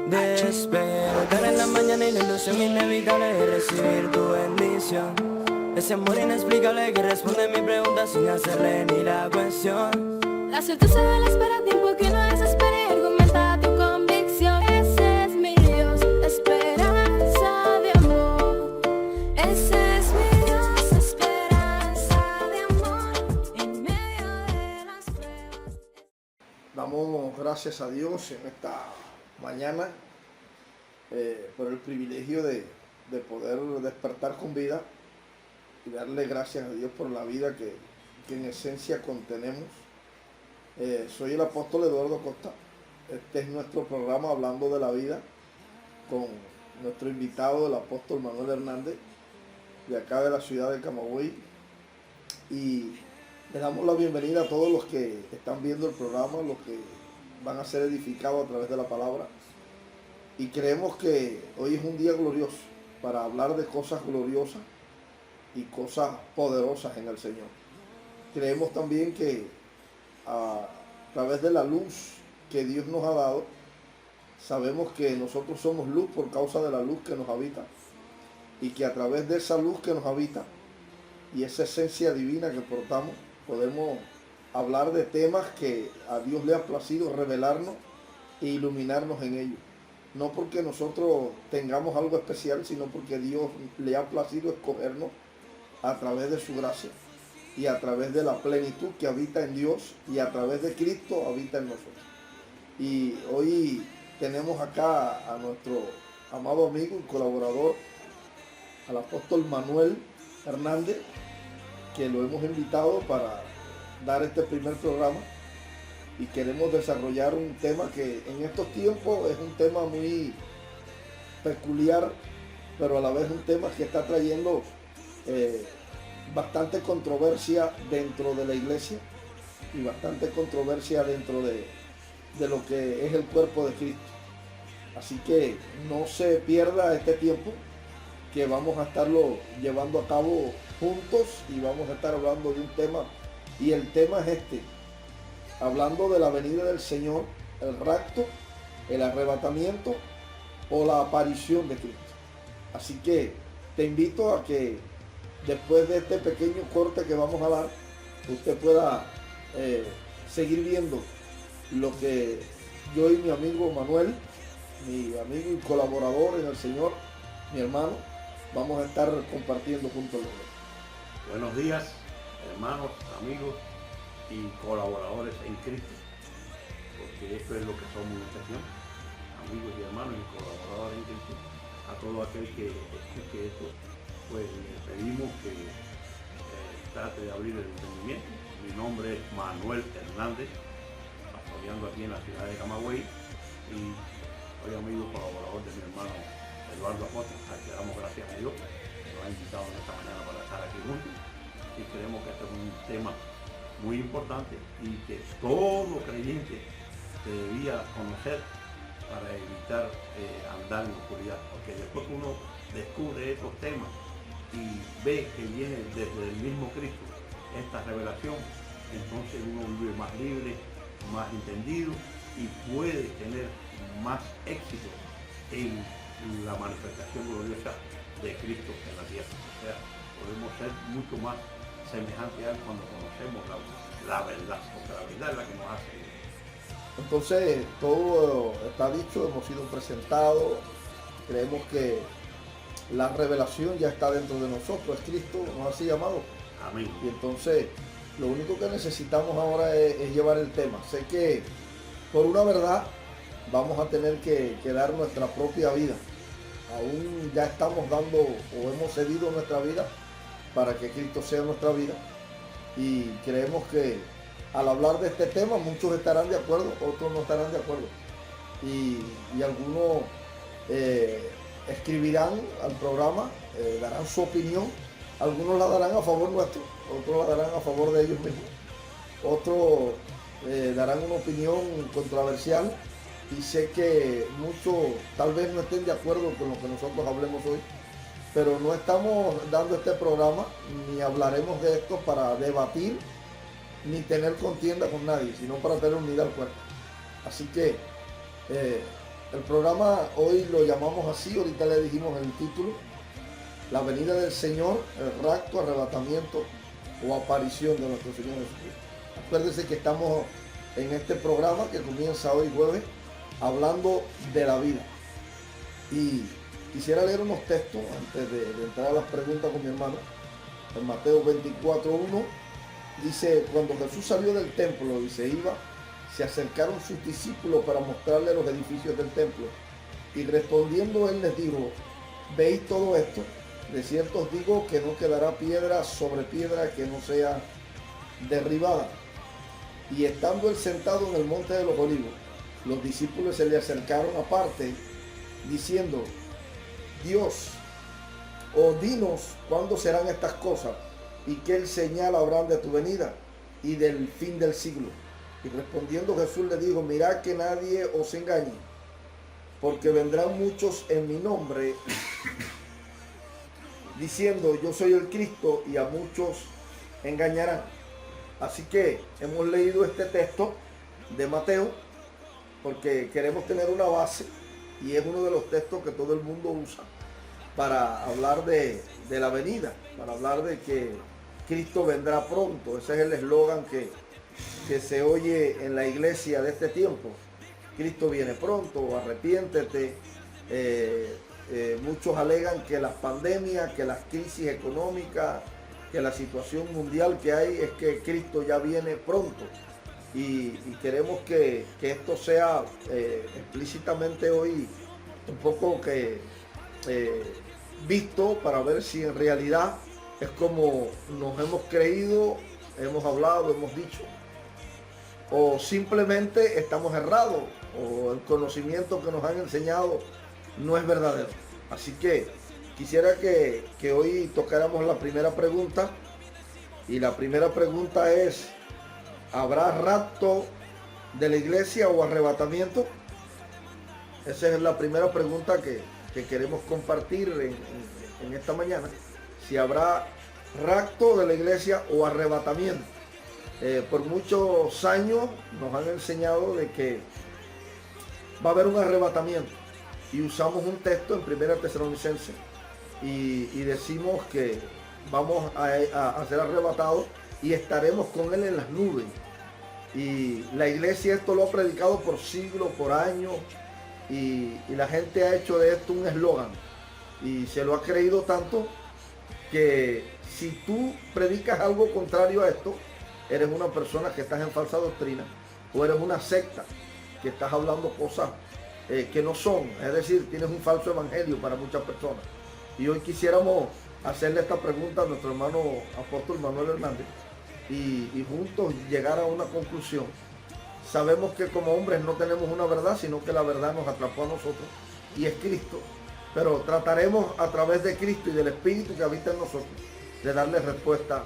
Despertar en la mañana y la ilusión inevitable de recibir tu bendición. Ese amor inexplicable que responde mi pregunta sin hacerle ni la cuestión. La certeza de la espera, tiempo que no desespere, argumenta tu convicción. Ese es mi Dios, esperanza de amor. Ese es mi Dios, esperanza de amor en medio de las pruebas. Damos gracias a Dios en esta mañana por el privilegio de poder despertar con vida y darle gracias a Dios por la vida que en esencia contenemos. Soy el apóstol Eduardo Costa. Este es nuestro programa Hablando de la Vida con nuestro invitado, el apóstol Manuel Hernández, de acá de la ciudad de Camagüey. Y le damos la bienvenida a todos los que están viendo el programa, los que van a ser edificados a través de la palabra. Y creemos que hoy es un día glorioso para hablar de cosas gloriosas y cosas poderosas en el Señor. Creemos también que a través de la luz que Dios nos ha dado, sabemos que nosotros somos luz por causa de la luz que nos habita, y que a través de esa luz que nos habita y esa esencia divina que portamos, podemos hablar de temas que a Dios le ha placido revelarnos e iluminarnos en ellos. No porque nosotros tengamos algo especial, sino porque Dios le ha placido escogernos a través de su gracia y a través de la plenitud que habita en Dios, y a través de Cristo habita en nosotros. Y hoy tenemos acá a nuestro amado amigo y colaborador, al apóstol Manuel Hernández, que lo hemos invitado para dar este primer programa, y queremos desarrollar un tema que en estos tiempos es un tema muy peculiar, pero a la vez un tema que está trayendo bastante controversia dentro de la iglesia y bastante controversia dentro de lo que es el cuerpo de Cristo. Así que no se pierda este tiempo, que vamos a estarlo llevando a cabo juntos, y vamos a estar hablando de un tema, y el tema es este: hablando de la venida del Señor, el rapto, el arrebatamiento o la aparición de Cristo. Así que te invito a que después de este pequeño corte que vamos a dar, usted pueda seguir viendo lo que yo y mi amigo Manuel, mi amigo y colaborador en el Señor, mi hermano, vamos a estar compartiendo juntos. Buenos días, hermanos, amigos y colaboradores en Cristo, porque esto es lo que somos en esta acción, amigos y hermanos y colaboradores en Cristo. A todo aquel que escuche esto, pues le pedimos que trate de abrir el entendimiento. Mi nombre es Manuel Hernández, pastoreando aquí en la ciudad de Camagüey, y soy amigo colaborador de mi hermano Eduardo Acosta, al que damos gracias a Dios que nos ha invitado en esta mañana para estar aquí juntos. Y creemos que este es un tema muy importante y que todo creyente debía conocer para evitar andar en la oscuridad, porque después que uno descubre estos temas y ve que viene desde el mismo Cristo esta revelación, entonces uno vive más libre, más entendido, y puede tener más éxito en la manifestación gloriosa de Cristo en la tierra. O sea, podemos ser mucho más semejantes a él cuando conocemos la verdad, porque la verdad es la que nos hace. Entonces, todo está dicho, hemos sido presentados, creemos que la revelación ya está dentro de nosotros, es Cristo, nos ha llamado. Amén. Y entonces, lo único que necesitamos ahora es llevar el tema. Sé que por una verdad vamos a tener que dar nuestra propia vida. Aún ya estamos dando o hemos cedido nuestra vida para que Cristo sea nuestra vida. Y creemos que al hablar de este tema, muchos estarán de acuerdo, otros no estarán de acuerdo. Y algunos escribirán al programa, darán su opinión. Algunos la darán a favor nuestro, otros la darán a favor de ellos mismos. Otros darán una opinión controversial. Y sé que muchos tal vez no estén de acuerdo con lo que nosotros hablemos hoy, pero no estamos dando este programa ni hablaremos de esto para debatir ni tener contienda con nadie, sino para tener unidad al cuerpo. Así que El programa hoy lo llamamos así, ahorita le dijimos el título, la venida del Señor, el rapto, arrebatamiento o aparición de nuestro Señor Jesucristo. Acuérdense que estamos en este programa que comienza hoy jueves, hablando de la vida. Y quisiera leer unos textos antes de entrar a las preguntas con mi hermano. En Mateo 24:1 dice, cuando Jesús salió del templo y se iba, se acercaron sus discípulos para mostrarle los edificios del templo. Y respondiendo él les dijo, ¿veis todo esto? De cierto os digo que no quedará piedra sobre piedra que no sea derribada. Y estando él sentado en el monte de los olivos, los discípulos se le acercaron aparte, diciendo, Dios, o dinos cuándo serán estas cosas, y qué señal habrán de tu venida y del fin del siglo. Y respondiendo Jesús le dijo, mirad que nadie os engañe, porque vendrán muchos en mi nombre, diciendo, yo soy el Cristo, y a muchos engañarán. Así que hemos leído este texto de Mateo, porque queremos tener una base, y es uno de los textos que todo el mundo usa para hablar de la venida, para hablar de que Cristo vendrá pronto. Ese es el eslogan que se oye en la iglesia de este tiempo. Cristo viene pronto, arrepiéntete. Muchos alegan que las pandemias, que las crisis económicas, que la situación mundial que hay es que Cristo ya viene pronto. Y queremos que esto sea explícitamente hoy un poco visto para ver si en realidad es como nos hemos creído, hemos hablado, hemos dicho, o simplemente estamos errados, o el conocimiento que nos han enseñado no es verdadero. Así que quisiera que hoy tocáramos la primera pregunta, y la primera pregunta es, ¿habrá rapto de la iglesia o arrebatamiento? Esa es la primera pregunta que queremos compartir en esta mañana. Si habrá rapto de la iglesia o arrebatamiento. Por muchos años nos han enseñado de que va a haber un arrebatamiento. Y usamos un texto en 1 Tesalonicenses y decimos que vamos a ser arrebatados y estaremos con él en las nubes. Y la iglesia esto lo ha predicado por siglos, por años, y la gente ha hecho de esto un eslogan y se lo ha creído tanto que si tú predicas algo contrario a esto, eres una persona que estás en falsa doctrina, o eres una secta que estás hablando cosas que no son, es decir, tienes un falso evangelio para muchas personas. Y hoy quisiéramos hacerle esta pregunta a nuestro hermano apóstol Manuel Hernández y juntos llegar a una conclusión. Sabemos que como hombres no tenemos una verdad, sino que la verdad nos atrapó a nosotros y es Cristo. Pero trataremos a través de Cristo y del Espíritu que habita en nosotros de darle respuesta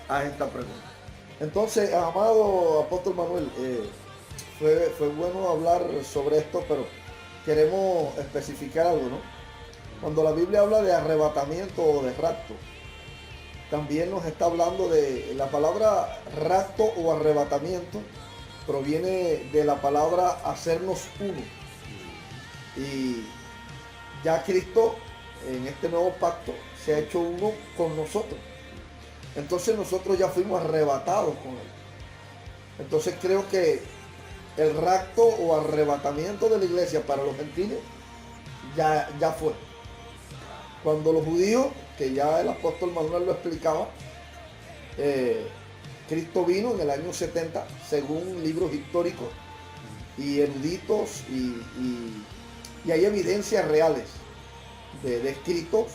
a esta pregunta. Entonces, amado apóstol Manuel, fue bueno hablar sobre esto, pero queremos especificar algo, ¿no? Cuando la Biblia habla de arrebatamiento o de rapto, también nos está hablando de la palabra rapto o arrebatamiento, proviene de la palabra hacernos uno. Y ya Cristo en este nuevo pacto se ha hecho uno con nosotros. Entonces nosotros ya fuimos arrebatados con él. Entonces creo que el rapto o arrebatamiento de la iglesia para los gentiles ya fue. Cuando los judíos, que ya el apóstol Manuel lo explicaba, Cristo vino en el año 70, según libros históricos y eruditos, y hay evidencias reales de escritos.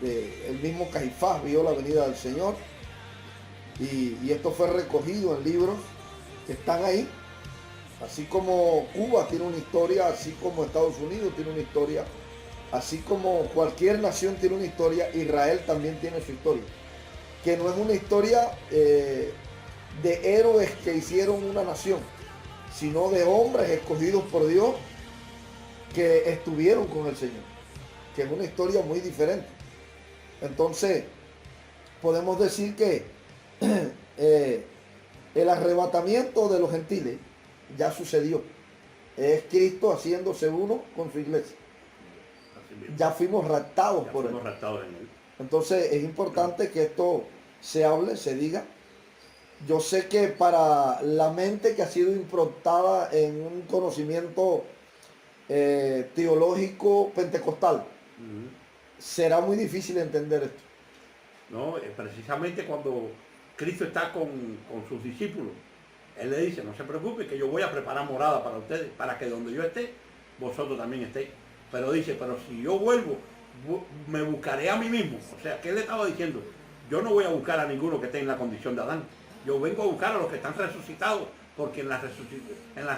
El mismo Caifás vio la venida del Señor, y esto fue recogido en libros que están ahí. Así como Cuba tiene una historia, así como Estados Unidos tiene una historia, así como cualquier nación tiene una historia, Israel también tiene su historia, que no es una historia de héroes que hicieron una nación, sino de hombres escogidos por Dios que estuvieron con el Señor, que es una historia muy diferente. Entonces, podemos decir que el arrebatamiento de los gentiles ya sucedió. Es Cristo haciéndose uno con su iglesia. Así mismo. Ya fuimos raptados Ya por fuimos él. raptados en él. Entonces es importante que esto se hable, se diga. Yo sé que para la mente que ha sido improntada en un conocimiento teológico pentecostal, Ujú. será muy difícil entender esto. No, precisamente cuando Cristo está con sus discípulos, Él le dice, no se preocupe que yo voy a preparar morada para ustedes, para que donde yo esté, vosotros también estéis. Pero dice, pero si yo vuelvo, me buscaré a mí mismo. O sea, ¿qué le estaba diciendo? Yo no voy a buscar a ninguno que esté en la condición de Adán. Yo vengo a buscar a los que están resucitados, porque en la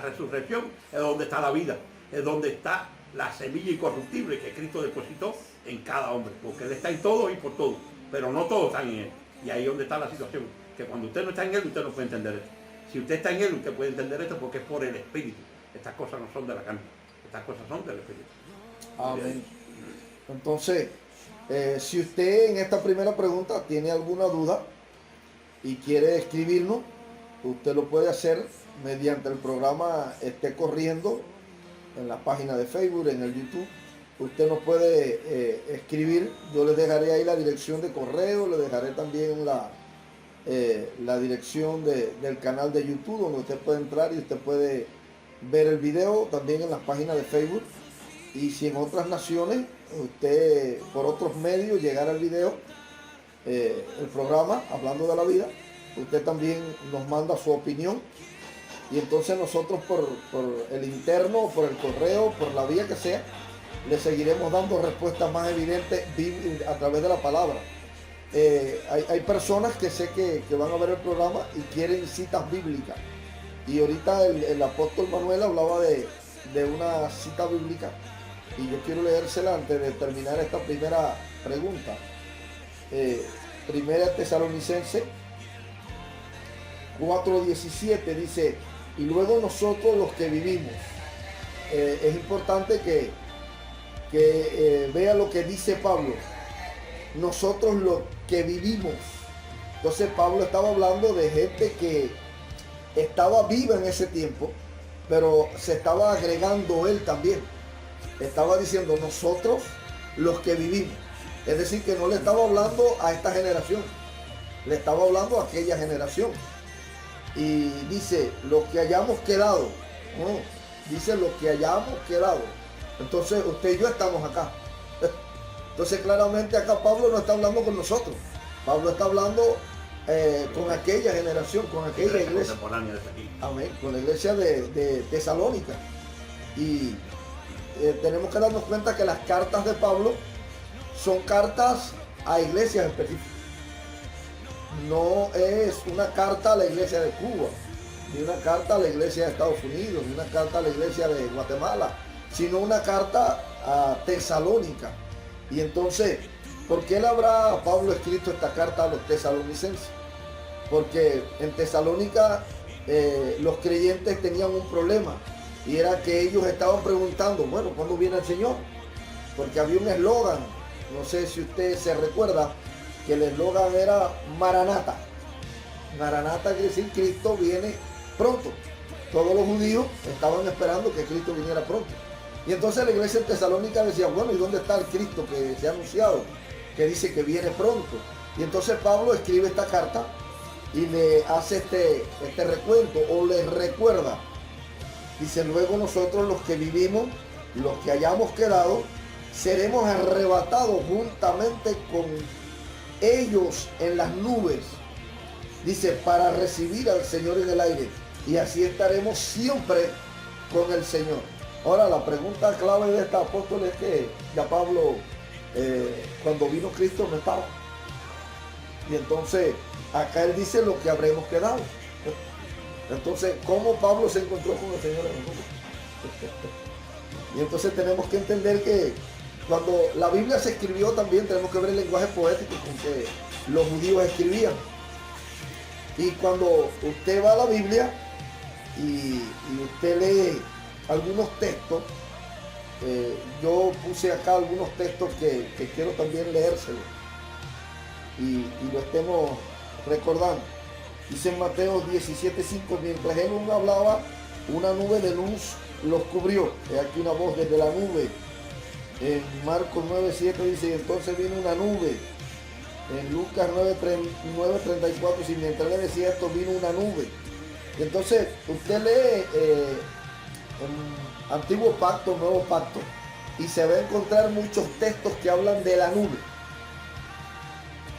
resurrección es donde está la vida, es donde está la semilla incorruptible que Cristo depositó en cada hombre, porque Él está en todo y por todo, pero no todos están en Él. Y ahí es donde está la situación, que cuando usted no está en Él, usted no puede entender esto. Si usted está en Él, usted puede entender esto porque es por el Espíritu. Estas cosas no son de la carne, estas cosas son del Espíritu. Amén. Entonces, si usted en esta primera pregunta tiene alguna duda y quiere escribirnos, usted lo puede hacer mediante el programa esté corriendo en la página de Facebook, en el YouTube. Usted nos puede escribir, yo les dejaré ahí la dirección de correo, le dejaré también la dirección del canal de YouTube donde usted puede entrar y usted puede ver el video también en las páginas de Facebook. Y si en otras naciones usted por otros medios llegara al video, el programa Hablando de la Vida, usted también nos manda su opinión y entonces nosotros por el interno, por el correo, por la vía que sea, le seguiremos dando respuestas más evidentes a través de la palabra. Hay personas que sé que van a ver el programa y quieren citas bíblicas. Y ahorita el apóstol Manuel hablaba de una cita bíblica y yo quiero leérsela antes de terminar esta primera pregunta. Primera Tesalonicenses 4:17 dice, y luego nosotros los que vivimos. Es importante que vea lo que dice Pablo. Nosotros los que vivimos. Entonces Pablo estaba hablando de gente que estaba viva en ese tiempo, pero se estaba agregando él también. Estaba diciendo nosotros los que vivimos. Es decir, que no le estaba hablando a esta generación, le estaba hablando a aquella generación. Y dice, los que hayamos quedado. No, dice los que hayamos quedado. Entonces usted y yo estamos acá. Entonces claramente acá Pablo no está hablando con nosotros. Pablo está hablando con aquella generación, con aquella iglesia. Amén, con la iglesia de Tesalónica. Y tenemos que darnos cuenta que las cartas de Pablo son cartas a iglesias específicas. No es una carta a la iglesia de Cuba, ni una carta a la iglesia de Estados Unidos, ni una carta a la iglesia de Guatemala, sino una carta a Tesalónica. Y entonces, ¿por qué le habrá Pablo escrito esta carta a los tesalonicenses? Porque en Tesalónica los creyentes tenían un problema, y era que ellos estaban preguntando, bueno, ¿cuándo viene el Señor? Porque había un eslogan, no sé si usted se recuerda, que el eslogan era Maranata. Maranata quiere decir Cristo viene pronto. Todos los judíos estaban esperando que Cristo viniera pronto. Y entonces la iglesia de Tesalónica decía, bueno, ¿y dónde está el Cristo que se ha anunciado? Que dice que viene pronto. Y entonces Pablo escribe esta carta y le hace este recuento o le recuerda. Dice, luego nosotros los que vivimos, los que hayamos quedado, seremos arrebatados juntamente con ellos en las nubes. Dice, para recibir al Señor en el aire. Y así estaremos siempre con el Señor. Ahora, la pregunta clave de este apóstol es que ya Pablo, cuando vino Cristo, no estaba. Y entonces, acá él dice lo que habremos quedado. Entonces, ¿cómo Pablo se encontró con el Señor en el mundo? Y entonces tenemos que entender que cuando la Biblia se escribió también tenemos que ver el lenguaje poético con que los judíos escribían. Y cuando usted va a la Biblia y usted lee algunos textos, yo puse acá algunos textos que quiero también leérselos y lo estemos recordando. Dice en Mateo 17:5, mientras él aún hablaba, una nube de luz los cubrió. He aquí una voz desde la nube. En Marcos 9:7 dice, y entonces vino una nube. En Lucas 9:34 dice, mientras le decía esto, vino una nube. Y entonces usted lee en Antiguo Pacto, Nuevo Pacto, y se va a encontrar muchos textos que hablan de la nube.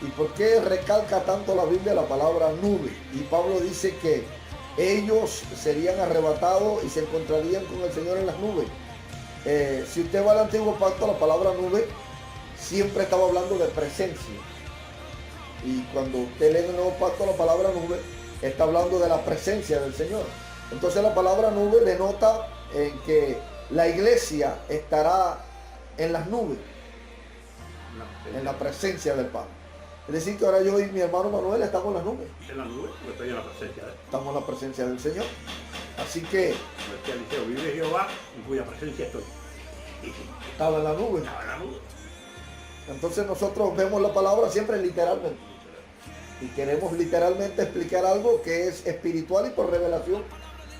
¿Y por qué recalca tanto la Biblia la palabra nube? Y Pablo dice que ellos serían arrebatados y se encontrarían con el Señor en las nubes. Si usted va al Antiguo Pacto, la palabra nube siempre estaba hablando de presencia. Y cuando usted lee el Nuevo Pacto, la palabra nube está hablando de la presencia del Señor. Entonces la palabra nube denota en que la iglesia estará en las nubes, en la presencia del Padre. Es decir, que ahora yo y mi hermano Manuel estamos en las nubes. En las nubes, porque estoy en la presencia de él. Estamos en la presencia del Señor. Así que Como decía Eliseo, vive Jehová, en cuya presencia estoy. estaba en la nube. Estaba en la nube. Entonces nosotros vemos la palabra siempre literalmente. Y queremos literalmente explicar algo que es espiritual y por revelación.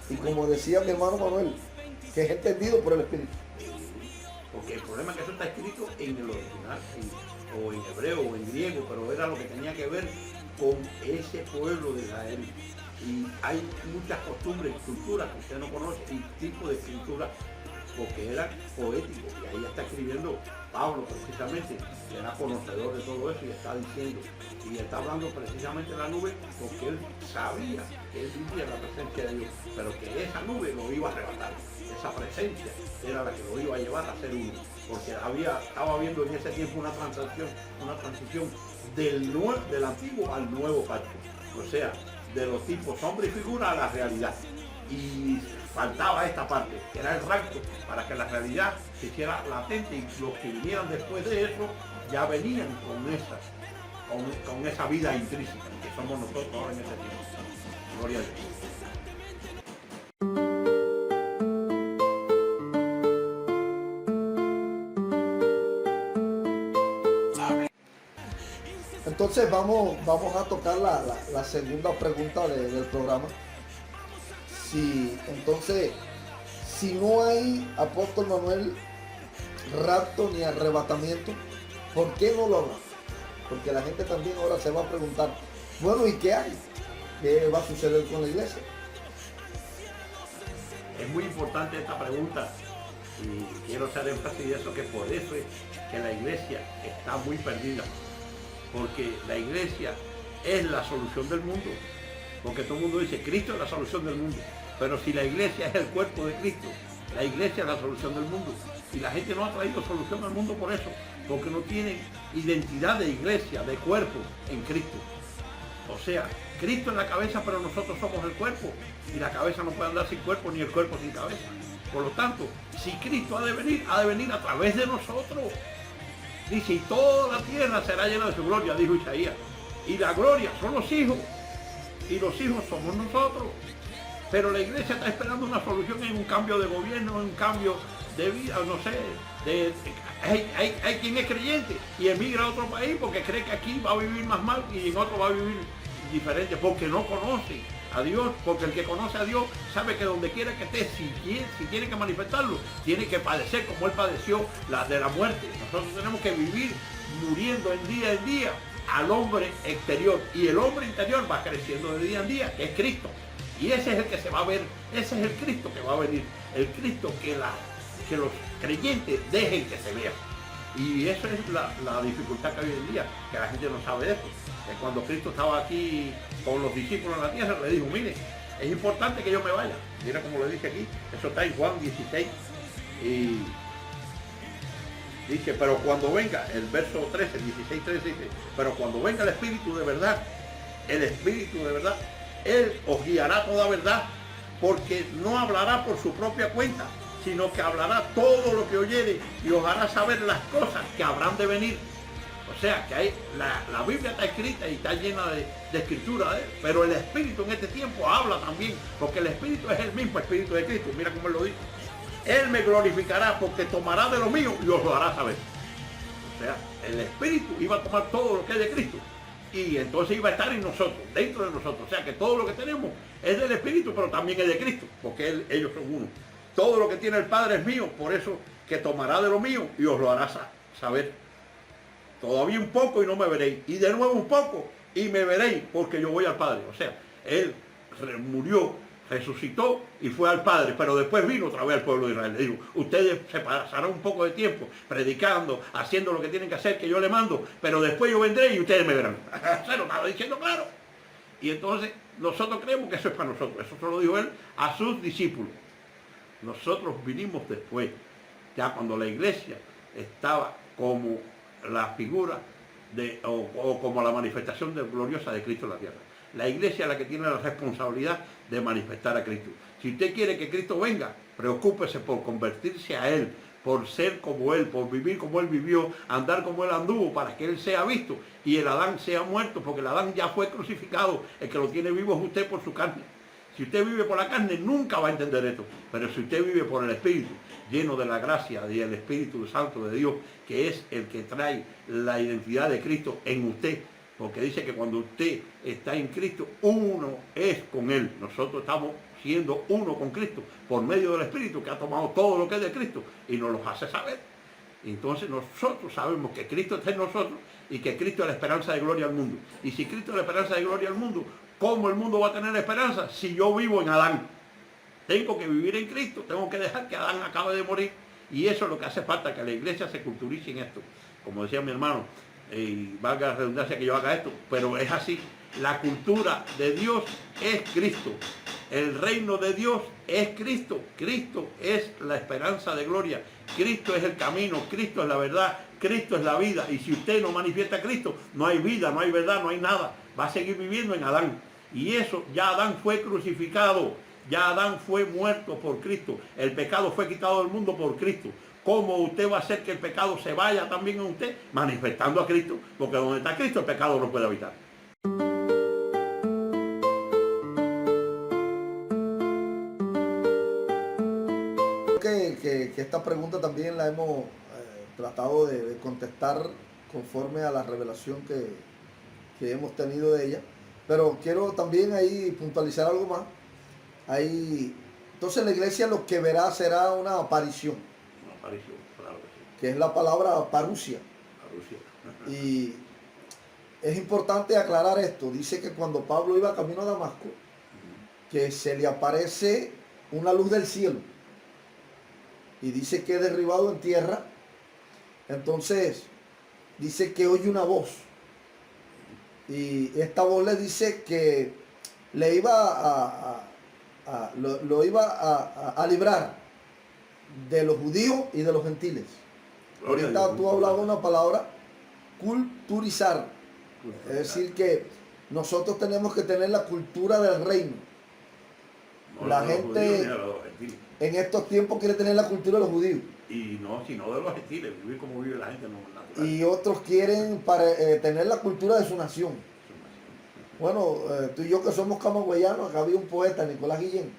Y como decía mi hermano Manuel, que es entendido por el Espíritu. Porque el problema es que eso está escrito en el original, o en hebreo o en griego, pero era lo que tenía que ver con ese pueblo de Israel. Y hay muchas costumbres, culturas que usted no conoce, y tipos de escritura, porque eran poéticos. Y ahí está escribiendo Pablo precisamente, que era conocedor de todo eso, y está diciendo, y está hablando precisamente de la nube, porque él sabía que él vivía en la presencia de Dios, pero que esa nube lo iba a arrebatar. Esa presencia era la que lo iba a llevar a ser uno, porque estaba viendo en ese tiempo una transición del antiguo al nuevo pacto, o sea, de los tipos sombra y figura a la realidad. Y faltaba esta parte, que era el rapto, para que la realidad se hiciera latente, y los que vinieran después de eso ya venían con esa vida intrínseca, que somos nosotros ahora en ese tiempo. Gloria a Dios. Entonces vamos a tocar la segunda pregunta del programa. Si no hay, apóstol Manuel, rapto ni arrebatamiento, ¿por qué no lo habrá? Porque la gente también ahora se va a preguntar, bueno, ¿y qué hay? ¿Qué va a suceder con la iglesia? Es muy importante esta pregunta, y quiero hacer énfasis de eso, que por eso es que la iglesia está muy perdida, porque la iglesia es la solución del mundo, porque todo el mundo dice, Cristo es la solución del mundo, pero si la iglesia es el cuerpo de Cristo, la iglesia es la solución del mundo, y la gente no ha traído solución al mundo por eso, porque no tienen identidad de iglesia, de cuerpo en Cristo. O sea, Cristo es la cabeza, pero nosotros somos el cuerpo, y la cabeza no puede andar sin cuerpo, ni el cuerpo sin cabeza. Por lo tanto, si Cristo ha de venir a través de nosotros. Dice, y toda la tierra será llena de su gloria, dijo Isaías. Y la gloria son los hijos, y los hijos somos nosotros. Pero la iglesia está esperando una solución en un cambio de gobierno, en un cambio de vida, no sé. Hay quien es creyente y emigra a otro país porque cree que aquí va a vivir más mal y en otro va a vivir diferente, porque no conoce a Dios, porque el que conoce a Dios sabe que donde quiera que esté, si tiene que manifestarlo, tiene que padecer como Él padeció de la muerte. Nosotros tenemos que vivir muriendo en día al hombre exterior, y el hombre interior va creciendo de día en día, que es Cristo. Y ese es el que se va a ver, ese es el Cristo que va a venir, el Cristo que los creyentes dejen que se vean. Y eso es la dificultad que hay hoy en día, que la gente no sabe eso. Que cuando Cristo estaba aquí con los discípulos en la tierra, le dijo, mire, es importante que yo me vaya. Mira como le dice aquí, eso está en Juan 16. Y dice, pero cuando venga, el verso 13, 16, 13 dice, pero cuando venga el Espíritu de verdad, Él os guiará toda verdad, porque no hablará por su propia cuenta, sino que hablará todo lo que oyere y os hará saber las cosas que habrán de venir. O sea, que la Biblia está escrita y está llena de escritura, pero el Espíritu en este tiempo habla también, porque el Espíritu es el mismo Espíritu de Cristo. Mira cómo Él lo dice. Él me glorificará porque tomará de lo mío y os lo hará saber. O sea, el Espíritu iba a tomar todo lo que es de Cristo y entonces iba a estar en nosotros, dentro de nosotros. O sea, que todo lo que tenemos es del Espíritu, pero también es de Cristo, porque ellos son uno. todo lo que tiene el Padre es mío, por eso que tomará de lo mío y os lo hará saber. Todavía un poco y no me veréis, y de nuevo un poco y me veréis, porque yo voy al Padre. O sea, Él murió, resucitó y fue al Padre, pero después vino otra vez al pueblo de Israel. Le digo, ustedes se pasarán un poco de tiempo predicando, haciendo lo que tienen que hacer, que yo le mando, pero después yo vendré y ustedes me verán. Se lo estaba diciendo claro. Y entonces nosotros creemos que eso es para nosotros. Eso se lo dijo Él a sus discípulos. Nosotros vinimos después, ya cuando la iglesia estaba como la figura o como la manifestación gloriosa de Cristo en la tierra. La iglesia es la que tiene la responsabilidad de manifestar a Cristo. Si usted quiere que Cristo venga, preocúpese por convertirse a Él, por ser como Él, por vivir como Él vivió, andar como Él anduvo, para que Él sea visto y el Adán sea muerto, porque el Adán ya fue crucificado. El que lo tiene vivo es usted por su carne. Si usted vive por la carne, nunca va a entender esto. Pero si usted vive por el Espíritu, lleno de la gracia y el Espíritu Santo de Dios, que es el que trae la identidad de Cristo en usted, porque dice que cuando usted está en Cristo, uno es con Él. Nosotros estamos siendo uno con Cristo por medio del Espíritu, que ha tomado todo lo que es de Cristo y nos lo hace saber. Entonces nosotros sabemos que Cristo está en nosotros y que Cristo es la esperanza de gloria al mundo. Y si Cristo es la esperanza de gloria al mundo, ¿cómo el mundo va a tener esperanza si yo vivo en Adán? Tengo que vivir en Cristo, tengo que dejar que Adán acabe de morir. Y eso es lo que hace falta, que la iglesia se culturice en esto. Como decía mi hermano, y valga la redundancia que yo haga esto, pero es así. La cultura de Dios es Cristo. El reino de Dios es Cristo. Cristo es la esperanza de gloria. Cristo es el camino. Cristo es la verdad. Cristo es la vida. Y si usted no manifiesta a Cristo, no hay vida, no hay verdad, no hay nada. Va a seguir viviendo en Adán. Y eso, ya Adán fue crucificado. Ya Adán fue muerto por Cristo. El pecado fue quitado del mundo por Cristo. ¿Cómo usted va a hacer que el pecado se vaya también en usted? Manifestando a Cristo. Porque donde está Cristo, el pecado no puede habitar. Que esta pregunta también la hemos tratado de contestar conforme a la revelación que hemos tenido de ella, pero quiero también ahí puntualizar algo más. Ahí, entonces la iglesia lo que verá será una aparición. Una aparición, claro que sí. Que es la palabra parusia. Parusia. Y es importante aclarar esto. Dice que cuando Pablo iba camino a Damasco, que se le aparece una luz del cielo. Y dice que es derribado en tierra. Entonces, dice que oye una voz. Y esta voz le dice que le iba lo iba a librar de los judíos y de los gentiles. Ahorita tú hablabas una palabra, culturizar. Es decir, que nosotros tenemos que tener la cultura del reino. La gente en estos tiempos quiere tener la cultura de los judíos. Y no, sino de los gentiles, vivir como vive la gente no es natural. Y otros quieren tener la cultura de su nación. Bueno, tú y yo que somos camagüeyanos, acá había un poeta, Nicolás Guillén,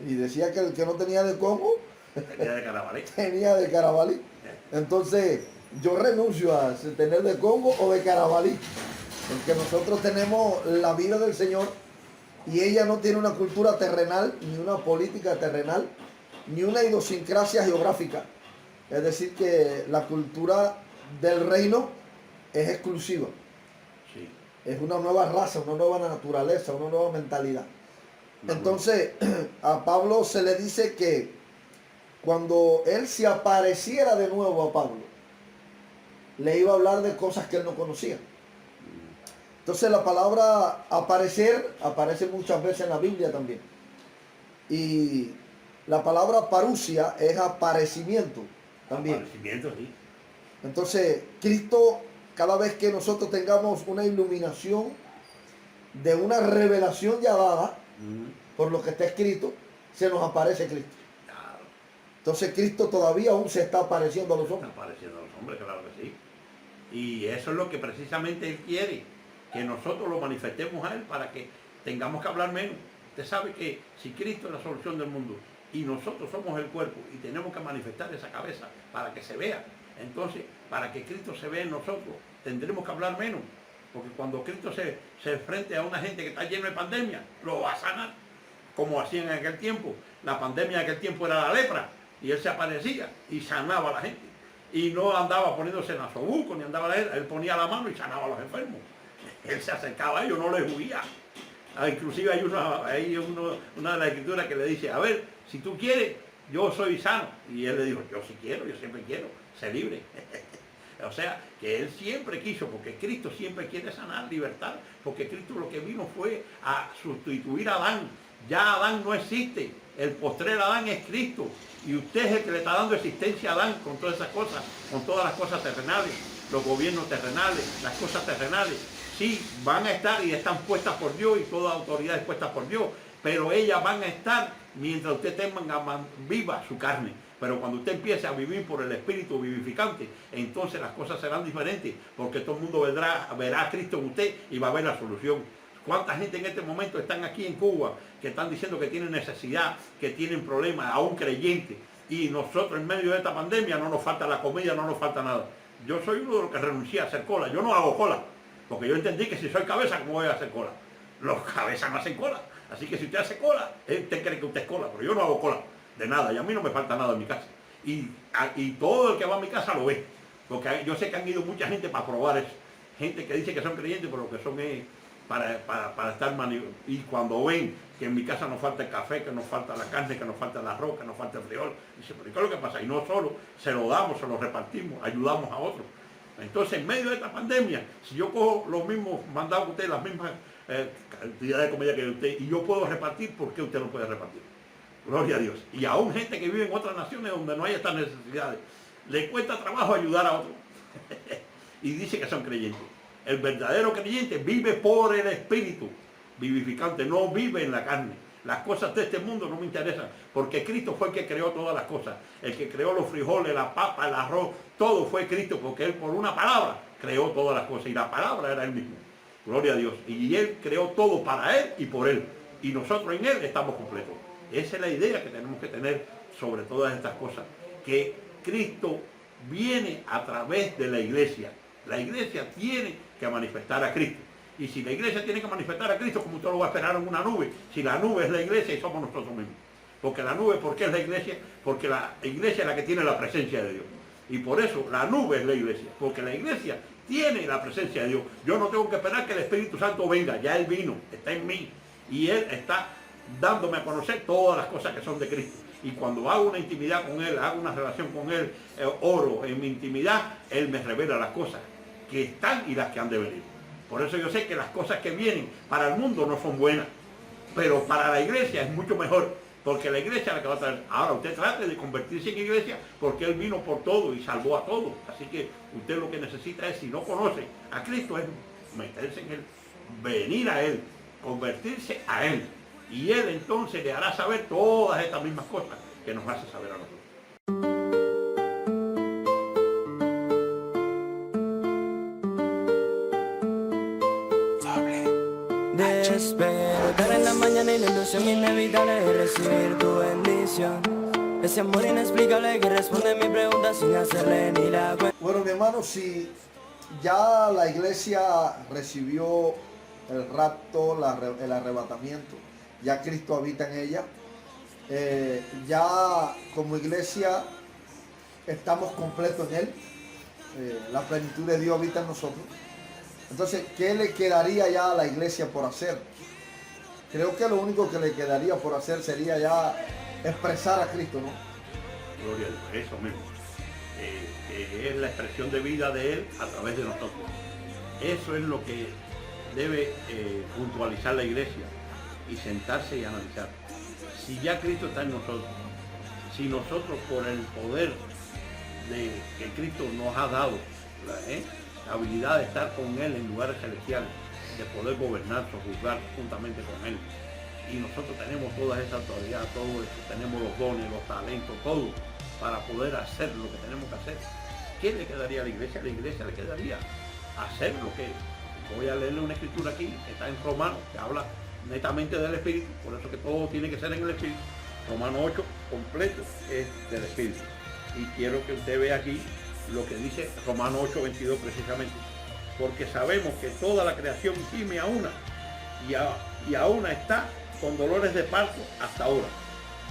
y decía que el que no tenía de Congo, tenía de Carabalí. tenía de Carabalí. Entonces, yo renuncio a tener de Congo o de Carabalí, porque nosotros tenemos la vida del Señor y ella no tiene una cultura terrenal, ni una política terrenal, ni una idiosincrasia geográfica. Es decir, que la cultura del reino es exclusiva. Sí. Es una nueva raza, una nueva naturaleza, una nueva mentalidad. Entonces, a Pablo se le dice que cuando él se apareciera de nuevo a Pablo, le iba a hablar de cosas que él no conocía. Entonces la palabra aparecer aparece muchas veces en la Biblia también. Y la palabra parusia es aparecimiento también. Aparecimiento, sí. Entonces, Cristo, cada vez que nosotros tengamos una iluminación de una revelación ya dada, por lo que está escrito, se nos aparece Cristo. Claro. Entonces Cristo todavía aún se está apareciendo a los hombres. Está apareciendo a los hombres, claro que sí. Y eso es lo que precisamente Él quiere, que nosotros lo manifestemos a Él para que tengamos que hablar menos. Usted sabe que si Cristo es la solución del mundo y nosotros somos el cuerpo y tenemos que manifestar esa cabeza para que se vea, entonces para que Cristo se vea en nosotros tendremos que hablar menos. Porque cuando Cristo se enfrente a una gente que está llena de pandemia, lo va a sanar. como hacían en aquel tiempo. La pandemia de aquel tiempo era la lepra, y él se aparecía y sanaba a la gente. Y no andaba poniéndose nasobuco, ni andaba él ponía la mano y sanaba a los enfermos. Él se acercaba a ellos, no les huía. Inclusive hay una de las escrituras que le dice, a ver, si tú quieres, yo soy sano. Y él le dijo, yo sí quiero, yo siempre quiero, sé libre. O sea, que él siempre quiso, porque Cristo siempre quiere sanar, libertar, porque Cristo lo que vino fue a sustituir a Adán. Ya Adán no existe, el postrer Adán es Cristo, y usted es el que le está dando existencia a Adán con todas esas cosas, con todas las cosas terrenales, los gobiernos terrenales, las cosas terrenales. Sí, van a estar y están puestas por Dios, y toda autoridad es puesta por Dios, pero ellas van a estar mientras usted tenga viva su carne. Pero cuando usted empiece a vivir por el Espíritu vivificante, entonces las cosas serán diferentes, porque todo el mundo verá a Cristo en usted y va a ver la solución. ¿Cuánta gente en este momento están aquí en Cuba que están diciendo que tienen necesidad, que tienen problemas, aún creyentes? Y nosotros en medio de esta pandemia no nos falta la comida, no nos falta nada. Yo soy uno de los que renuncié a hacer cola. Yo no hago cola, porque yo entendí que si soy cabeza, ¿cómo voy a hacer cola? Los cabezas no hacen cola. Así que si usted hace cola, usted cree que usted es cola, pero yo no hago cola de nada, y a mí no me falta nada en mi casa. Y todo el que va a mi casa lo ve, porque yo sé que han ido mucha gente para probar eso. Gente que dice que son creyentes, pero lo que son es para estar y cuando ven que en mi casa nos falta el café, que nos falta la carne, que nos falta el arroz, que nos falta el frijol, dice, pero ¿qué es lo que pasa? Y no solo se lo damos, se lo repartimos, ayudamos a otros. Entonces, en medio de esta pandemia, si yo cojo los mismos mandados que usted, las mismas cantidades de comida que usted, y yo puedo repartir, ¿por qué usted no puede repartir? Gloria a Dios. Y aún gente que vive en otras naciones donde no hay estas necesidades, le cuesta trabajo ayudar a otros. Y dice que son creyentes. El verdadero creyente vive por el Espíritu vivificante, no vive en la carne. Las cosas de este mundo no me interesan, porque Cristo fue el que creó todas las cosas. El que creó los frijoles, la papa, el arroz, todo fue Cristo, porque Él por una palabra creó todas las cosas, y la palabra era Él mismo. Gloria a Dios. Y Él creó todo para Él y por Él. Y nosotros en Él estamos completos. Esa es la idea que tenemos que tener sobre todas estas cosas. Que Cristo viene a través de la iglesia. La iglesia tiene que manifestar a Cristo. Y si la iglesia tiene que manifestar a Cristo, como usted lo va a esperar en una nube, si la nube es la iglesia y somos nosotros mismos. Porque la nube, ¿por qué es la iglesia? Porque la iglesia es la que tiene la presencia de Dios. Y por eso la nube es la iglesia. Porque la iglesia tiene la presencia de Dios. Yo no tengo que esperar que el Espíritu Santo venga. Ya Él vino, está en mí. Y Él está dándome a conocer todas las cosas que son de Cristo. Y cuando hago una intimidad con Él, hago una relación con Él, oro en mi intimidad, Él me revela las cosas que están y las que han de venir. Por eso yo sé que las cosas que vienen para el mundo no son buenas, pero para la iglesia es mucho mejor, porque la iglesia es la que va a traer. Ahora usted trate de convertirse en iglesia, porque Él vino por todo y salvó a todos. Así que usted lo que necesita es, si no conoce a Cristo, es meterse en Él, venir a Él, convertirse a Él. Y Él entonces le hará saber todas estas mismas cosas que nos hace saber a nosotros. Despertar en la mañana y la ilusión inevitable de recibir tu bendición. Ese amor inexplicable que responde mi pregunta sin hacerle ni la cuenta. Bueno, mi hermano, si ya la iglesia recibió el rapto, el arrebatamiento, ya Cristo habita en ella, ya como iglesia estamos completos en Él, la plenitud de Dios habita en nosotros. Entonces, ¿qué le quedaría ya a la iglesia por hacer? Creo que lo único que le quedaría por hacer sería ya expresar a Cristo, ¿no? Gloria a Dios, eso mismo. Es la expresión de vida de Él a través de nosotros. Eso es lo que debe puntualizar la iglesia y sentarse y analizar. Si ya Cristo está en nosotros, si nosotros por el poder que Cristo nos ha dado, la habilidad de estar con Él en lugares celestiales, de poder gobernar, sojuzgar juntamente con Él, y nosotros tenemos toda esa autoridad, todo eso, tenemos los dones, los talentos, todo para poder hacer lo que tenemos que hacer. ¿Qué le quedaría a la iglesia? A la iglesia le quedaría hacer lo que... Voy a leerle una escritura aquí, está en Romanos, que habla netamente del Espíritu, por eso que todo tiene que ser en el Espíritu. Romanos 8 completo es del Espíritu. Y quiero que usted vea aquí lo que dice Romanos 8:22 precisamente. Porque sabemos que toda la creación gime a una, y a una está con dolores de parto hasta ahora.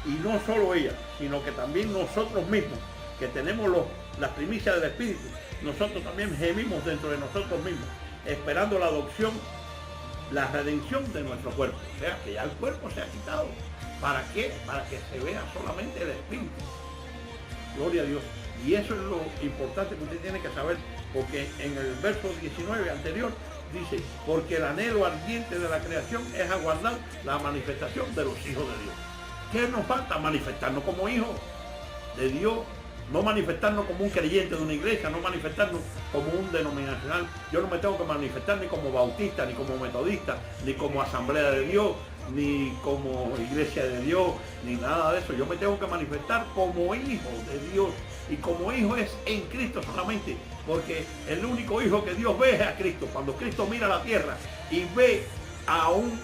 Y no solo ella, sino que también nosotros mismos, que tenemos las primicias del Espíritu, nosotros también gemimos dentro de nosotros mismos, esperando la adopción, la redención de nuestro cuerpo. O sea, que ya el cuerpo se ha quitado. ¿Para qué? Para que se vea solamente el Espíritu. Gloria a Dios. Y eso es lo importante que usted tiene que saber, porque en el verso 19 anterior dice, porque el anhelo ardiente de la creación es aguardar la manifestación de los hijos de Dios. ¿Qué nos falta? Manifestarnos como hijos de Dios, no manifestarnos como un creyente de una iglesia, no manifestarnos como un denominacional. Yo no me tengo que manifestar ni como bautista, ni como metodista, ni como asamblea de Dios, ni como iglesia de Dios, ni nada de eso. Yo me tengo que manifestar como hijo de Dios, y como hijo es en Cristo solamente, porque el único hijo que Dios ve es a Cristo. Cuando Cristo mira a la tierra y ve a un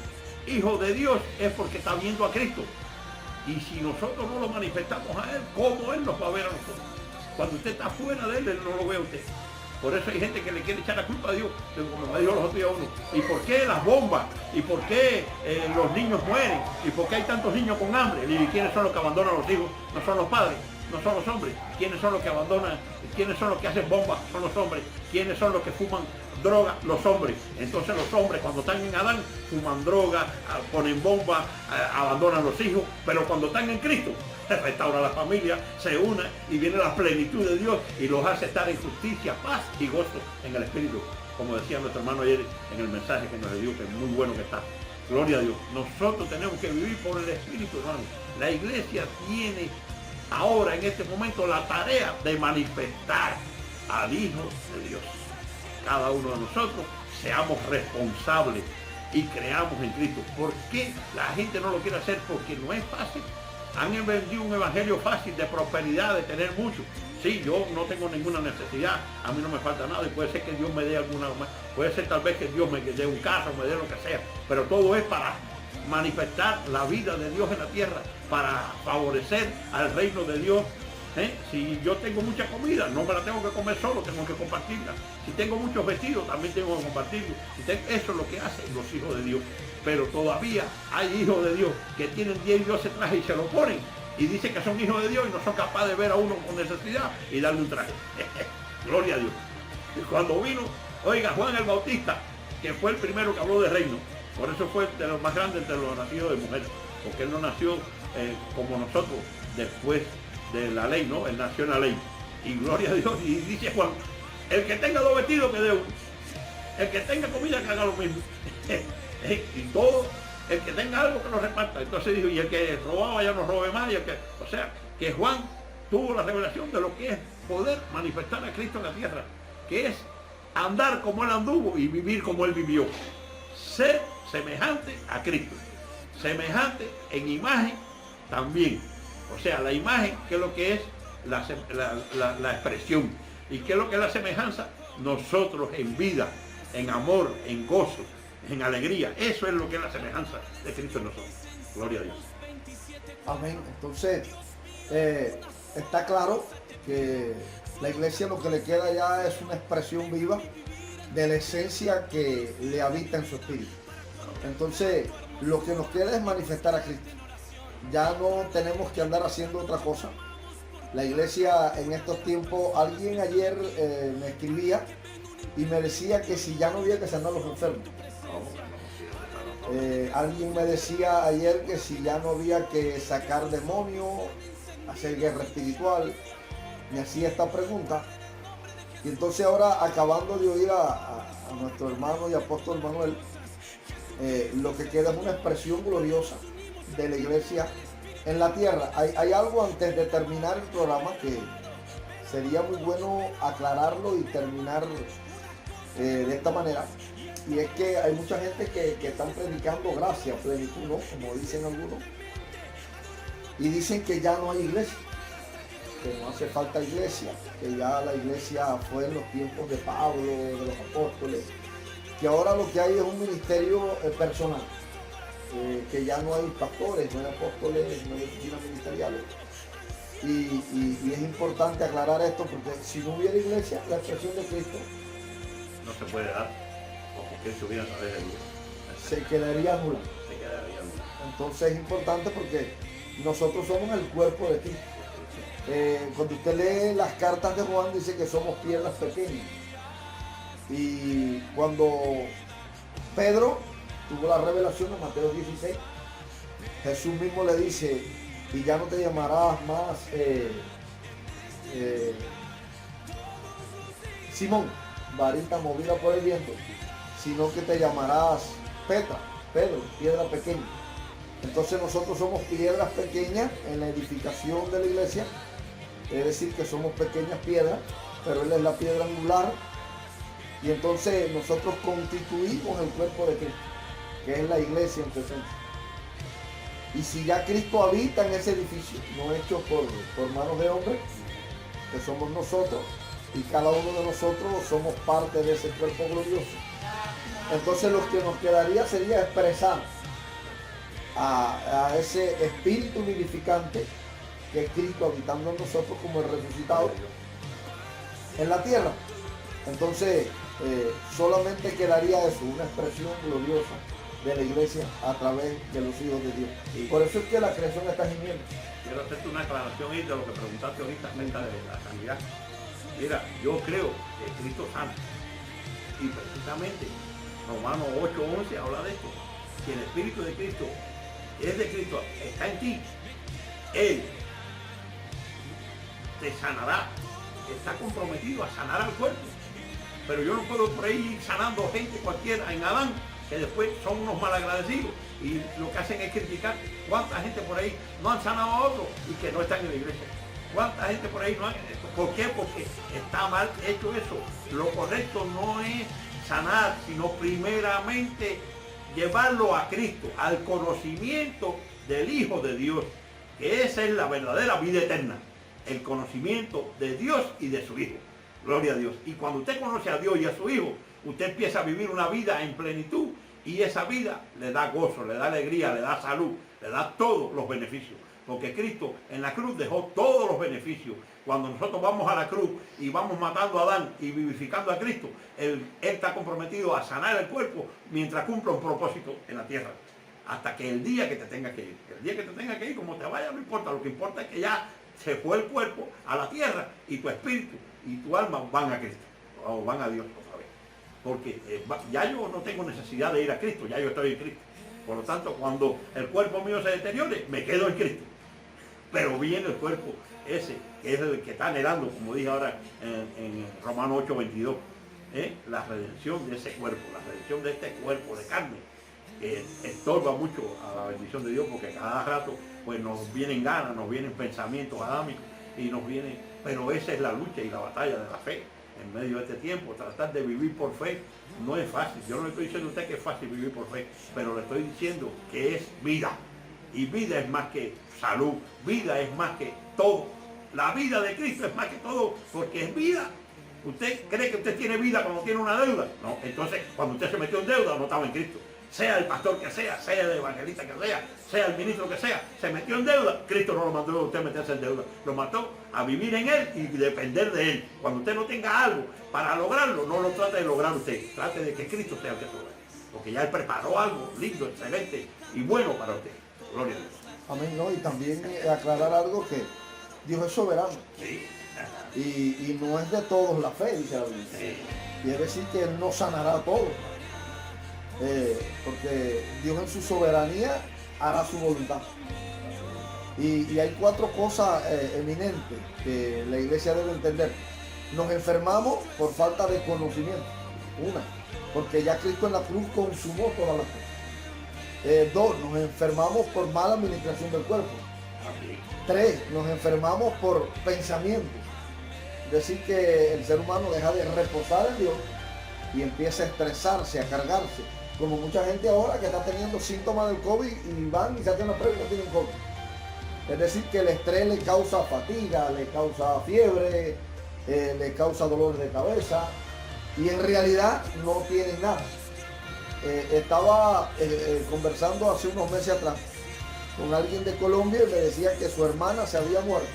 hijo de Dios, es porque está viendo a Cristo. Y si nosotros no lo manifestamos a Él, ¿cómo Él nos va a ver a nosotros? Cuando usted está fuera de Él, Él no lo ve a usted. Por eso hay gente que le quiere echar la culpa a Dios, como me dijo los otros días uno. ¿Y por qué las bombas? ¿Y por qué los niños mueren? ¿Y por qué hay tantos niños con hambre? ¿Y quiénes son los que abandonan a los hijos? No son los padres, no son los hombres. ¿Quiénes son los que abandonan? ¿Quiénes son los que hacen bombas? Son los hombres. ¿Quiénes son los que fuman droga? Los hombres. Entonces los hombres, cuando están en Adán, fuman droga, ponen bombas, abandonan a los hijos. Pero cuando están en Cristo, restaura la familia, se une y viene la plenitud de Dios y los hace estar en justicia, paz y gozo en el Espíritu. Como decía nuestro hermano ayer en el mensaje que nos dio, que es muy bueno que está. Gloria a Dios. Nosotros tenemos que vivir por el Espíritu, hermano. La iglesia tiene ahora, en este momento, la tarea de manifestar al Hijo de Dios. Cada uno de nosotros seamos responsables y creamos en Cristo. ¿Por qué la gente no lo quiere hacer? Porque no es fácil. Han vendido un evangelio fácil de prosperidad, de tener mucho. Sí, yo no tengo ninguna necesidad, a mí no me falta nada y puede ser que Dios me dé alguna más. Puede ser tal vez que Dios me dé un carro, me dé lo que sea. Pero todo es para manifestar la vida de Dios en la tierra, para favorecer al reino de Dios. Si yo tengo mucha comida, no me la tengo que comer solo, tengo que compartirla. Si tengo muchos vestidos, también tengo que compartirlos. Eso es lo que hacen los hijos de Dios. Pero todavía hay hijos de Dios que tienen 10 y 12 trajes y se lo ponen. Y dicen que son hijos de Dios y no son capaces de ver a uno con necesidad y darle un traje. Gloria a Dios. Y cuando vino, oiga, Juan el Bautista, que fue el primero que habló de reino. Por eso fue de los más grandes entre los nacidos de mujeres. Porque él no nació como nosotros después de la ley, ¿no? Él nació en la ley. Y gloria a Dios. Y dice Juan, el que tenga 2 vestidos que dé uno. El que tenga comida que haga lo mismo. Y todo, el que tenga algo que lo reparta. Entonces dijo, y el que robaba ya no robe más. O sea, que Juan tuvo la revelación de lo que es poder manifestar a Cristo en la tierra. Que es andar como Él anduvo y vivir como Él vivió. Ser semejante a Cristo. Semejante en imagen también. O sea, la imagen, que es lo que es la expresión. ¿Y qué es lo que es la semejanza? Nosotros en vida, en amor, en gozo, en alegría. Eso es lo que es la semejanza de Cristo en nosotros. Gloria a Dios. Amén. Entonces, está claro que la iglesia lo que le queda ya es una expresión viva de la esencia que le habita en su espíritu. Entonces, lo que nos queda es manifestar a Cristo. Ya no tenemos que andar haciendo otra cosa. La iglesia en estos tiempos, alguien ayer me escribía y me decía que si ya no había que sanar a los enfermos. Alguien me decía ayer que si ya no había que sacar demonios, hacer guerra espiritual. Me hacía esta pregunta. Y entonces ahora, acabando de oír a nuestro hermano y apóstol Manuel, lo que queda es una expresión gloriosa de la iglesia en la tierra. Hay algo antes de terminar el programa que sería muy bueno aclararlo y terminar de esta manera. Y es que hay mucha gente que están predicando gracia, plenitud, ¿no? Como dicen algunos. Y dicen que ya no hay iglesia, que no hace falta iglesia, que ya la iglesia fue en los tiempos de Pablo, de los apóstoles, que ahora lo que hay es un ministerio personal, que ya no hay pastores, no hay apóstoles, no hay oficinas ministeriales. Y es importante aclarar esto porque si no hubiera iglesia, la expresión de Cristo no se puede dar, porque Cristo viene a través de Dios. se quedaría nula. Se quedaría Entonces es importante porque nosotros somos el cuerpo de Cristo. Cuando usted lee las cartas de Juan, dice que somos piedras pequeñas. Y cuando Pedro tuvo la revelación en Mateo 16, Jesús mismo le dice, y ya no te llamarás más Simón, varita movida por el viento, sino que te llamarás Pedro, piedra pequeña. Entonces nosotros somos piedras pequeñas en la edificación de la iglesia, es decir, que somos pequeñas piedras, pero Él es la piedra angular, y entonces nosotros constituimos el cuerpo de Cristo, que es la iglesia en presencia. Y si ya Cristo habita en ese edificio, no hecho por manos de hombres, que somos nosotros, y cada uno de nosotros somos parte de ese cuerpo glorioso, entonces lo que nos quedaría sería expresar a ese espíritu vivificante que es Cristo habitando en nosotros como el resucitado en la tierra. Entonces solamente quedaría eso, una expresión gloriosa de la iglesia a través de los hijos de Dios. Y por eso es que la creación está gimiendo. Quiero hacerte una aclaración ahí de lo que preguntaste ahorita acerca de la sanidad. Mira, yo creo que Cristo sana. Y precisamente Romanos 8:11 habla de esto. Si el Espíritu de Cristo es de Cristo, está en ti, Él te sanará. Está comprometido a sanar al cuerpo. Pero yo no puedo por ahí sanando gente cualquiera en Adán, que después son unos malagradecidos y lo que hacen es criticar. ¿Cuánta gente por ahí no han sanado a otros y que no están en la iglesia? ¿Cuánta gente por ahí no han... ¿Por qué? Porque está mal hecho eso. Lo correcto no es sanar, sino primeramente llevarlo a Cristo, al conocimiento del Hijo de Dios, que esa es la verdadera vida eterna, el conocimiento de Dios y de su Hijo. Gloria a Dios. Y cuando usted conoce a Dios y a su Hijo, usted empieza a vivir una vida en plenitud y esa vida le da gozo, le da alegría, le da salud, le da todos los beneficios. Porque Cristo en la cruz dejó todos los beneficios. Cuando nosotros vamos a la cruz y vamos matando a Adán y vivificando a Cristo, Él está comprometido a sanar el cuerpo mientras cumpla un propósito en la tierra. Hasta que el día que te tenga que ir. El día que te tenga que ir, como te vaya, no importa. Lo que importa es que ya se fue el cuerpo a la tierra y tu espíritu y tu alma van a Cristo. O van a Dios otra vez. Porque ya yo no tengo necesidad de ir a Cristo, ya yo estoy en Cristo. Por lo tanto, cuando el cuerpo mío se deteriore, me quedo en Cristo. Pero viene el cuerpo ese, que es el que está anhelando, como dije ahora en Romanos 8:22, la redención de ese cuerpo, la redención de este cuerpo de carne, que estorba mucho a la bendición de Dios, porque cada rato pues nos vienen ganas, nos vienen pensamientos adámicos, y nos viene, pero esa es la lucha y la batalla de la fe. En medio de este tiempo, tratar de vivir por fe no es fácil. Yo no le estoy diciendo a usted que es fácil vivir por fe, pero le estoy diciendo que es vida. Y vida es más que salud, vida es más que todo. La vida de Cristo es más que todo, porque es vida. ¿Usted cree que usted tiene vida cuando tiene una deuda? No, entonces cuando usted se metió en deuda no estaba en Cristo. Sea el pastor que sea el evangelista que sea el ministro que sea, se metió en deuda, Cristo no lo mandó a usted a meterse en deuda, lo mandó a vivir en Él y depender de Él. Cuando usted no tenga algo para lograrlo, no lo trate de lograr usted, trate de que Cristo sea el que lo haga, porque ya Él preparó algo lindo, excelente y bueno para usted. Gloria a Dios. Amén, ¿no? Y también aclarar algo, que Dios es soberano. Sí. Y no es de todos la fe, dice la Biblia. Sí. Quiere decir que Él no sanará a todos. Porque Dios en su soberanía hará su voluntad. Y hay cuatro cosas eminentes que la iglesia debe entender. Nos enfermamos por falta de conocimiento. Una, porque ya Cristo en la cruz consumó todas las cosas. Dos, nos enfermamos por mala administración del cuerpo. Tres, nos enfermamos por pensamientos. Es decir, que el ser humano deja de reposar en Dios y empieza a estresarse, a cargarse. Como mucha gente ahora que está teniendo síntomas del COVID y van y se hacen la prueba y no tienen COVID. Es decir, que el estrés le causa fatiga, le causa fiebre, le causa dolor de cabeza y en realidad no tienen nada. Estaba conversando hace unos meses atrás con alguien de Colombia y me decía que su hermana se había muerto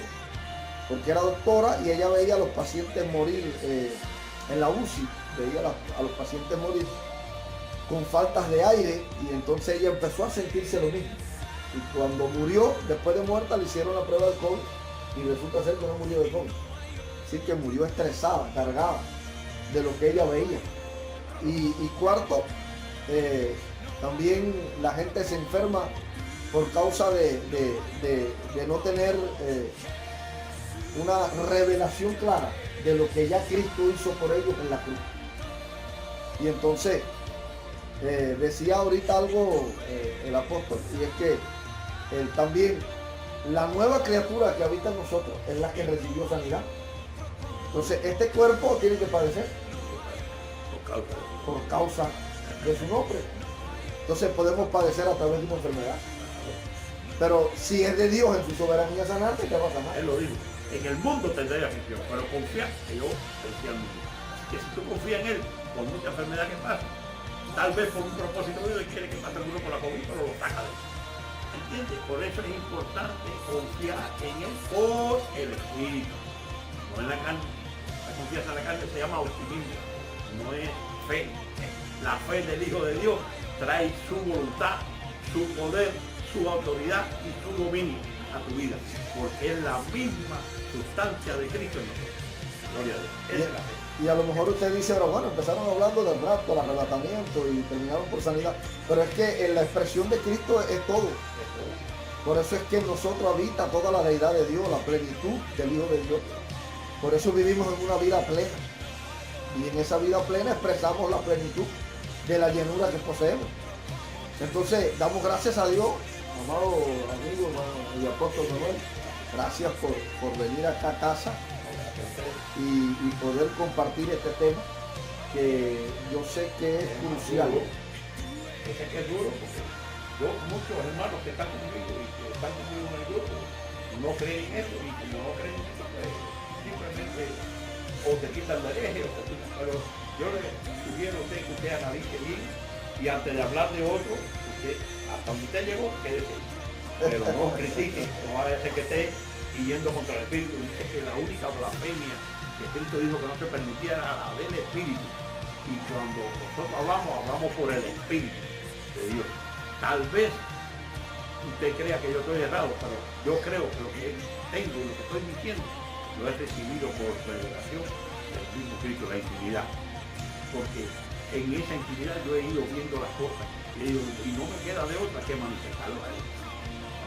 porque era doctora y ella veía a los pacientes morir en la UCI, veía a los pacientes morir con faltas de aire, y entonces ella empezó a sentirse lo mismo. Y cuando murió, después de muerta, le hicieron la prueba del COVID y resulta ser que no murió de COVID. Así que murió estresada, cargada de lo que ella veía. Y cuarto, también la gente se enferma por causa de no tener una revelación clara de lo que ya Cristo hizo por ellos en la cruz. Y entonces, decía ahorita algo el apóstol, y es que también la nueva criatura que habita en nosotros es la que recibió sanidad. Entonces, este cuerpo tiene que padecer por causa de su nombre. Entonces podemos padecer a través de una enfermedad. Pero si es de Dios en su soberanía sanante, ¿qué va a sanar? Él lo dijo, en el mundo tendréis aflicción, pero confía que yo vencí al mundo. Que si tú confías en Él, por mucha enfermedad que pase, tal vez por un propósito de Dios, Él quiere que pase alguno por la COVID, pero lo saca de él. ¿Entiendes? Por eso es importante confiar en Él por el Espíritu, no en la carne. La confianza en la carne se llama optimismo, no es fe. La fe del Hijo de Dios trae su voluntad, su poder, su autoridad y su dominio a tu vida, porque es la misma sustancia de Cristo en nosotros. Gloria a Dios. Esa es la fe. Y a lo mejor usted dice, ahora bueno, empezaron hablando del rapto, del arrebatamiento y terminaron por sanidad. Pero es que en la expresión de Cristo es todo. Por eso es que en nosotros habita toda la deidad de Dios, la plenitud del Hijo de Dios. Por eso vivimos en una vida plena. Y en esa vida plena expresamos la plenitud de la llenura que poseemos. Entonces, damos gracias a Dios, amado amigo y apóstol Manuel. Gracias por venir acá a casa y poder compartir este tema que yo sé que es crucial. Yo sé que es duro porque muchos hermanos que están conmigo y que están conmigo en el grupo no creen en eso, y como no creen en eso, pues simplemente o te quitan la hereje o te quitan. Pero yo le sugiero a usted que usted analice bien y antes de hablar de otro, usted, hasta donde usted llegó, quédese. Pero no critique, no vaya a ser que esté yendo contra el Espíritu. Dice que la única blasfemia que Cristo dijo que no se permitiera era la del Espíritu. Y cuando nosotros hablamos por el Espíritu de Dios. Tal vez usted crea que yo estoy errado, pero yo creo que lo que tengo, lo que estoy diciendo, lo he recibido por revelación del mismo Cristo, la intimidad. Porque en esa intimidad yo he ido viendo las cosas y no me queda de otra que manifestarlo a Él.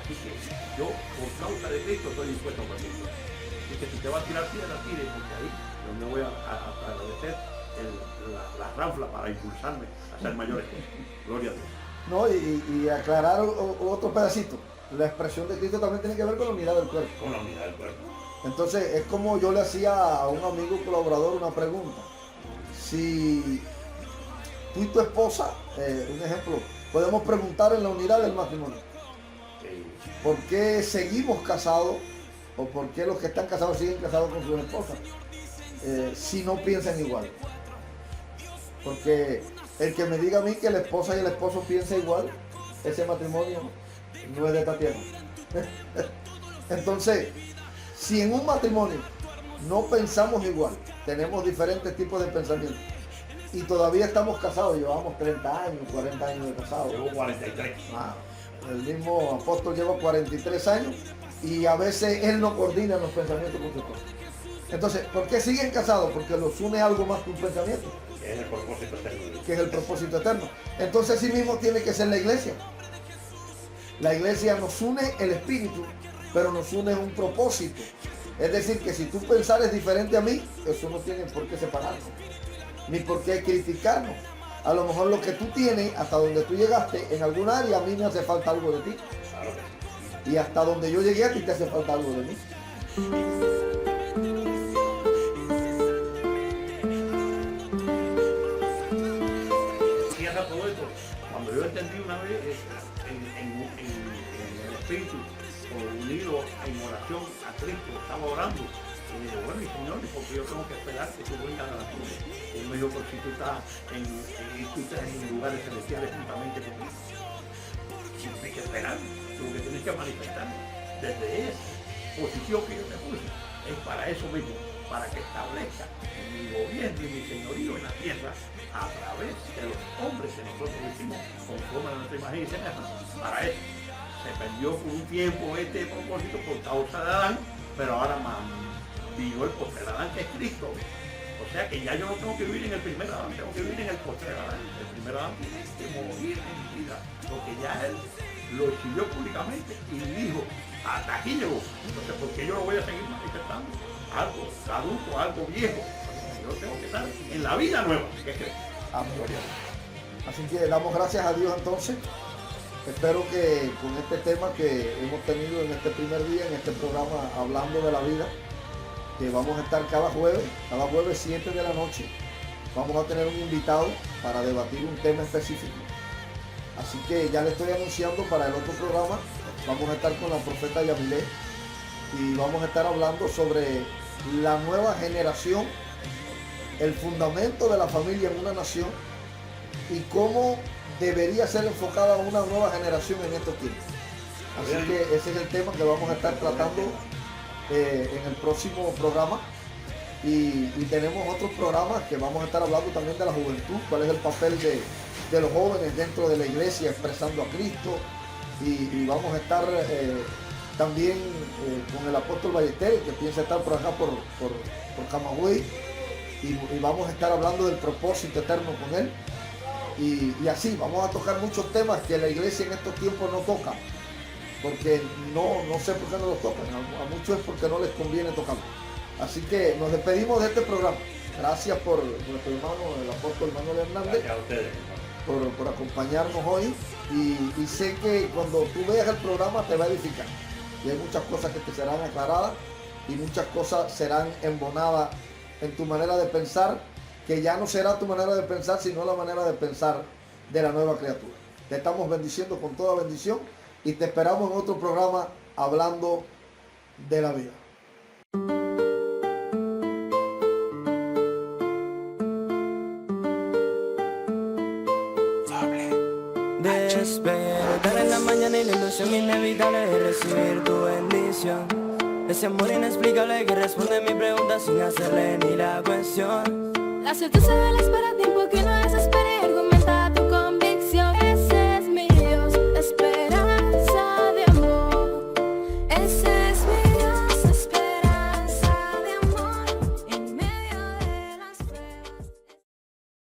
Así que yo, por causa de Cristo, estoy dispuesto a participar. Así que si te va a tirar piedra, tire, porque ahí es donde voy a agradecer la ranfla para impulsarme a ser mayores. Gloria a Dios. No, y aclarar otro pedacito. La expresión de Cristo también tiene que ver con la unidad del cuerpo. Con la unidad del cuerpo. Entonces, es como yo le hacía a un amigo colaborador una pregunta. Si tú y tu esposa, un ejemplo, podemos preguntar en la unidad del matrimonio. ¿Por qué seguimos casados o por qué los que están casados siguen casados con sus esposas si no piensan igual? Porque el que me diga a mí que la esposa y el esposo piensan igual, ese matrimonio no es de esta tierra. Entonces, si en un matrimonio no pensamos igual, tenemos diferentes tipos de pensamientos y todavía estamos casados, llevamos 30 años, 40 años de casados. Llevo 43. El mismo apóstol lleva 43 años y a veces él no coordina los pensamientos con su esposa. Entonces, ¿por qué siguen casados? Porque los une algo más que un pensamiento. Que es el propósito eterno. Que es el propósito eterno. Entonces, así mismo tiene que ser la iglesia. La iglesia nos une el espíritu, pero nos une un propósito. Es decir, que si tú pensares diferente a mí, eso no tiene por qué separarnos, ni por qué criticarnos. A lo mejor lo que tú tienes, hasta donde tú llegaste, en algún área a mí me hace falta algo de ti. Claro que sí. Y hasta donde yo llegué a ti te hace falta algo de mí. Cierra todo esto. Cuando yo entendí una vez en el Espíritu, unido en oración a Cristo, estaba orando. Y dije, bueno, y Señor, porque yo tengo que esperar que tú vengas a la cruz. Y él me dijo, pues si tú estás en lugares celestiales juntamente conmigo. Y no hay que esperar, lo que tienes que manifestar desde esa posición que yo te puse. Es para eso mismo, para que establezca mi gobierno y mi señorío en la tierra a través de los hombres que nosotros hicimos conforme a nuestra imagen y semejanza. Para eso se perdió por un tiempo este propósito por causa de Adán, pero ahora vino el postrer Adán, que es Cristo. O sea que ya yo no tengo que vivir en el primer Adán, tengo que vivir en el postrer Adán. El primer Adán tiene que morir en mi vida, porque ya él lo exhibió públicamente y dijo, hasta aquí llegó. Entonces, ¿por qué yo lo voy a seguir manifestando? Algo caduco, algo viejo. Yo tengo que estar en la vida nueva, que es Cristo. Amén. Así que damos gracias a Dios entonces. Espero que con este tema que hemos tenido en este primer día, en este programa Hablando de la Vida, que vamos a estar cada jueves 7 de la noche, vamos a tener un invitado para debatir un tema específico. Así que ya le estoy anunciando para el otro programa, vamos a estar con la profeta Yamilé y vamos a estar hablando sobre la nueva generación, el fundamento de la familia en una nación y cómo debería ser enfocada una nueva generación en estos tiempos. Así que ese es el tema que vamos a estar tratando en el próximo programa y tenemos otros programas que vamos a estar hablando también de la juventud, cuál es el papel de los jóvenes dentro de la iglesia expresando a Cristo y vamos a estar también con el apóstol Ballester, que piensa estar por acá por Camagüey y vamos a estar hablando del propósito eterno con él y así vamos a tocar muchos temas que la iglesia en estos tiempos no toca, porque no sé por qué no los tocan, a muchos es porque no les conviene tocarlos. Así que nos despedimos de este programa. Gracias por nuestro hermano, el apóstol Manuel Hernández. Gracias a ustedes. Por acompañarnos hoy y sé que cuando tú veas el programa te va a edificar y hay muchas cosas que te serán aclaradas y muchas cosas serán embonadas en tu manera de pensar, que ya no será tu manera de pensar sino la manera de pensar de la nueva criatura. Te estamos bendiciendo con toda bendición y te esperamos en otro programa Hablando de la Vida. Despertar en la mañana y la ilusión inevitable de recibir tu bendición. Ese amor inexplicable que responde mi pregunta sin hacerle ni la cuestión. La certeza de la espera, tiempo que no desespere,